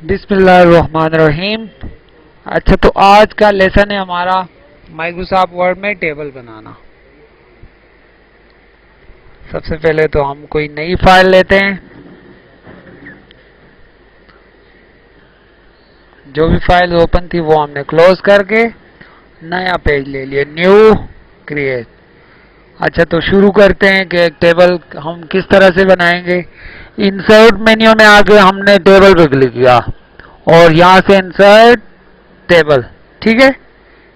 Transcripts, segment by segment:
बिस्मिल्लाहिर्रहमानिर्रहीम। अच्छा, तो आज का लेसन है हमारा माइक्रोसॉफ्ट वर्ड में टेबल बनाना। सबसे पहले तो हम कोई नई फाइल लेते हैं। जो भी फाइल ओपन थी वो हमने क्लोज करके नया पेज ले लिया, न्यू क्रिएट। अच्छा, तो शुरू करते हैं कि एक टेबल हम किस तरह से बनाएंगे। इंसर्ट मेन्यू में आके हमने टेबल पे क्लिक किया और यहाँ से इंसर्ट टेबल। ठीक है,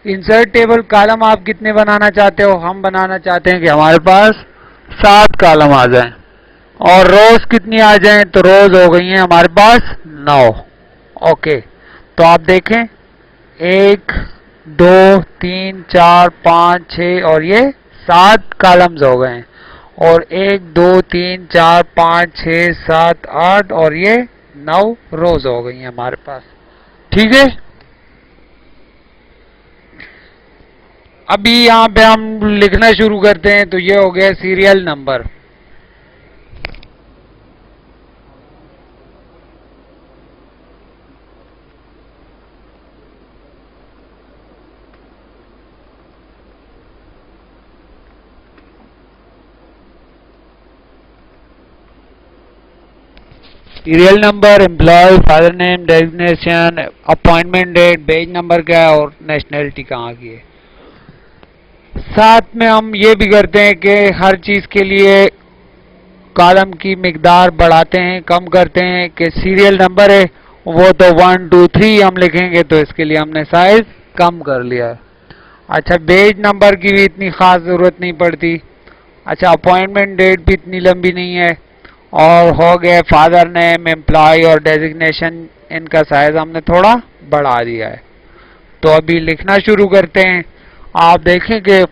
इंसर्ट टेबल कॉलम आप कितने बनाना चाहते हो? हम बनाना चाहते हैं कि हमारे पास 7 कॉलम आ जाएं। और रोज कितनी आ जाएं? तो रोज हो गई हैं हमारे पास 9। ओके, तो आप देखें 1 2 3 4 5 6 और ये 7 कॉलम्स हो गए हैं। और 1 2 3 4 5 6 7 8 और ये 9 रोज हो गई हैं हमारे पास। ठीक है, अभी यहाँ पे हम लिखना शुरू करते हैं। तो ये हो गया serial number. Serial number, employ, father name, designation, appointment date, page number क्या है और नेशनैलिटी कहाँ की है। साथ में हम ये भी करते हैं कि हर चीज के लिए कॉलम की मिकदार बढ़ाते हैं, कम करते हैं। कि सीरियल नंबर है वो तो 1 2 3 हम लिखेंगे, तो इसके लिए हमने साइज कम कर लिया है। अच्छा, पेज नंबर की भी इतनी खास जरूरत नहीं पड़ती। अच्छा, अपॉइंटमेंट डेट भी इतनी लंबी नहीं है। और हो गया फादर नेम, एम्प्लॉय और डेजिग्नेशन, इनका साइज हमने थोड़ा बढ़ा दिया है। तो अभी लिखना शुरू करते हैं। आप देखें कि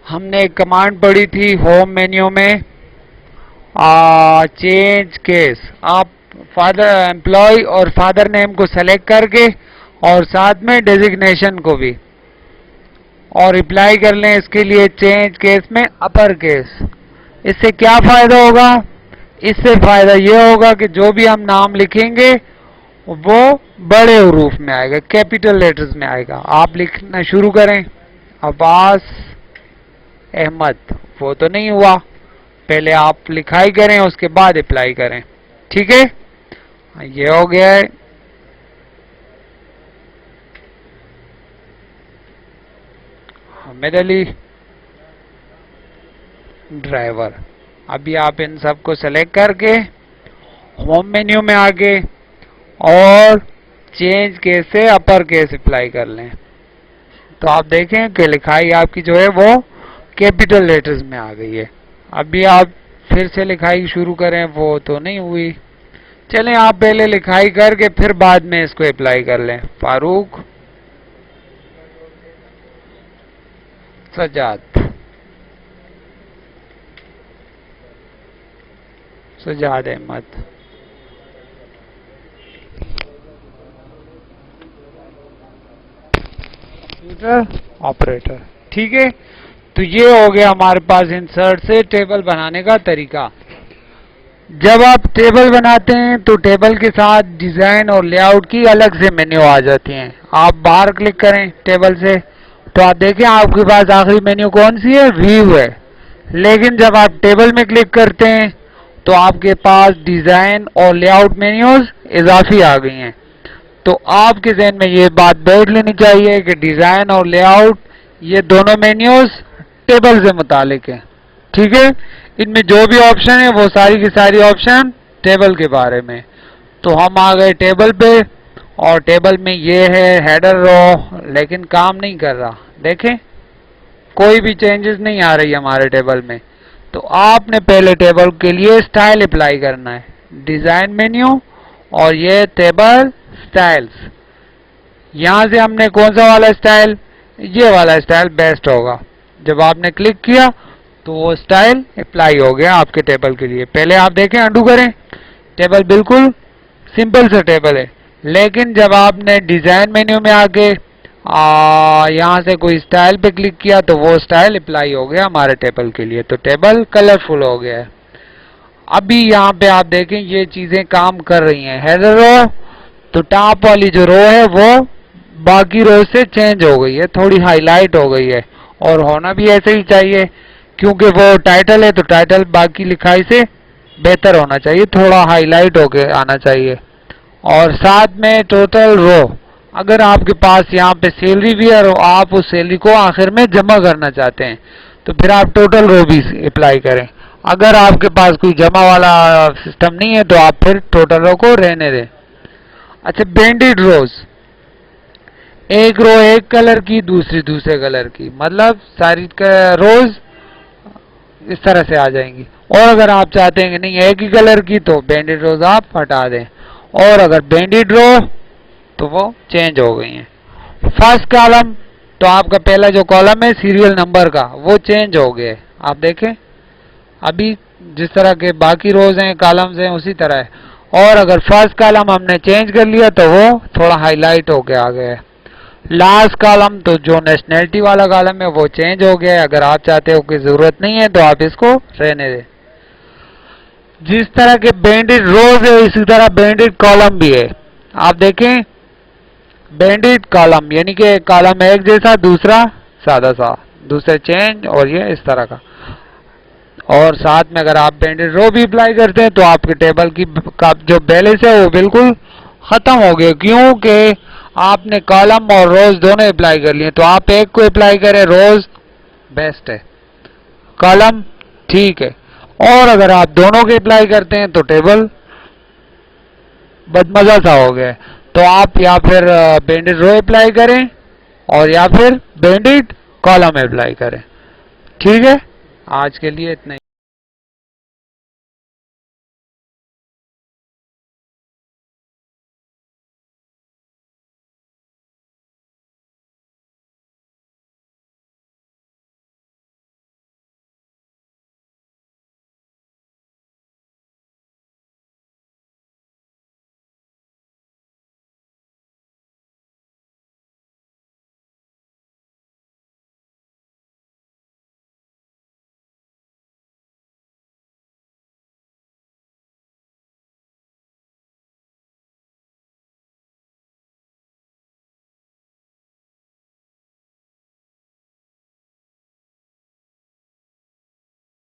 हमने एक कमांड पढ़ी थी होम मेन्यू में, चेंज केस। आप फादर एम्प्लॉय और फादर नेम को सेलेक्ट करके और साथ में डेजिग्नेशन को भी और रिप्लाई कर लें। इसके लिए चेंज केस में अपर केस। इससे क्या फायदा होगा? इससे फायदा यह होगा कि जो भी हम नाम लिखेंगे वो बड़े हरूफ में आएगा, कैपिटल लेटर्स में आएगा। आप लिखना शुरू करें। अब्बास अहमद, वो तो नहीं हुआ। पहले आप लिखाई करें, उसके बाद अप्लाई करें। ठीक है, ये हो गया है। हामिद अली ड्राइवर। अभी आप इन सबको सेलेक्ट करके होम मेन्यू में आके और चेंज केस से अपर केस अप्लाई कर लें। तो आप देखें कि लिखाई आपकी जो है वो कैपिटल लेटर्स में आ गई है। अभी आप फिर से लिखाई शुरू करें, वो तो नहीं हुई। चलें, आप पहले लिखाई करके फिर बाद में इसको अप्लाई कर लें। फारूक सजाद, सजाद अहमद। Computer operator. ठीक है, तो ये हो गया हमारे पास इंसर्ट से टेबल बनाने का तरीका। जब आप टेबल बनाते हैं तो टेबल के साथ डिजाइन और लेआउट की अलग से मेन्यू आ जाती हैं। आप बाहर क्लिक करें टेबल से तो आप देखें आपके पास आखिरी मेन्यू कौन सी है? व्यू है। लेकिन जब आप टेबल में क्लिक करते हैं तो आपके पास डिजाइन और लेआउट मेन्यूज इजाफी आ गई हैं। तो आपके जहन में ये बात बैठ लेनी चाहिए कि डिजाइन और लेआउट ये दोनों मेन्यूज टेबल से मुतालिक हैं। ठीक है, इनमें जो भी ऑप्शन है वो सारी की सारी ऑप्शन टेबल के बारे में। तो हम आ गए टेबल पे और टेबल में ये है हेडर रो, लेकिन काम नहीं कर रहा। देखें कोई भी चेंजेस नहीं आ रही हमारे टेबल में। तो आपने पहले टेबल के लिए स्टाइल अप्लाई करना है। डिजाइन मेन्यू और ये टेबल स्टाइल्स। यहां से हमने कौन सा वाला स्टाइल? ये वाला स्टाइल बेस्ट होगा। जब आपने क्लिक किया तो वो स्टाइल अप्लाई हो गया आपके टेबल के लिए। पहले आप देखें, अंडू करें। टेबल बिल्कुल सिंपल सा टेबल है, लेकिन जब आपने डिजाइन मेन्यू में आके यहां से कोई स्टाइल पे क्लिक किया तो वो स्टाइल अप्लाई हो गया हमारे टेबल के लिए। तो टेबल कलरफुल हो गया है। अभी यहां पे आप देखें ये चीजें काम कर रही हैं। हेडर रो तो टॉप वाली जो रो है वो बाकी रो से चेंज हो गई है, थोड़ी हाईलाइट हो गई है, और होना भी ऐसे ही चाहिए क्योंकि वो टाइटल है तो टाइटल बाकी लिखाई से बेहतर होना चाहिए, थोड़ा हाईलाइट होके आना चाहिए। और साथ में टोटल रो, अगर आपके पास यहाँ पे सैलरी भी है और आप उस सैलरी को आखिर में जमा करना चाहते हैं तो फिर आप टोटल रो भी अप्लाई करें। अगर आपके पास कोई जमा वाला सिस्टम नहीं है तो आप फिर टोटल रो को रहने दें। अच्छा, बैंडेड रोज, एक रो एक कलर की, दूसरी दूसरे कलर की, मतलब सारी रोज इस तरह से आ जाएंगी। और अगर आप चाहते हैं कि नहीं एक ही कलर की तो बैंडेड रोज आप हटा दें, और अगर बैंडेड रो तो वो चेंज हो गई हैं। फर्स्ट कॉलम, तो आपका पहला जो कॉलम है सीरियल नंबर का वो चेंज हो गया है, आप देखें अभी जिस तरह के बाकी रोज हैं कॉलम्स हैं उसी तरह है। और अगर फर्स्ट कॉलम हमने चेंज कर लिया तो वो थोड़ा हाईलाइट होके आ गया है। लास्ट कॉलम, तो जो नेशनैलिटी वाला कॉलम है वो चेंज हो गया है, अगर आप चाहते हो कि जरूरत नहीं है तो आप इसको रहने दें। जिस तरह के बैंडेड रोज है इसी तरह बैंडेड कॉलम भी है। आप देखें बैंडेड कॉलम यानी कि कॉलम एक जैसा दूसरा सादा सा, दूसरे चेंज, और ये इस तरह का। और साथ में अगर आप बैंडेड रो भी अप्लाई करते हैं तो आपके टेबल की का जो बैलेंस है वो बिल्कुल खत्म हो गया, क्योंकि आपने कॉलम और रोज दोनों अप्लाई कर लिए। तो आप एक को अप्लाई करें, रोज बेस्ट है, कॉलम ठीक है, और अगर आप दोनों के अप्लाई करते हैं तो टेबल बदमजा सा हो गया। तो आप या फिर बैंडेड रो अप्लाई करें और या फिर बैंडेड कॉलम अप्लाई करें। ठीक है, आज के लिए इतना ही।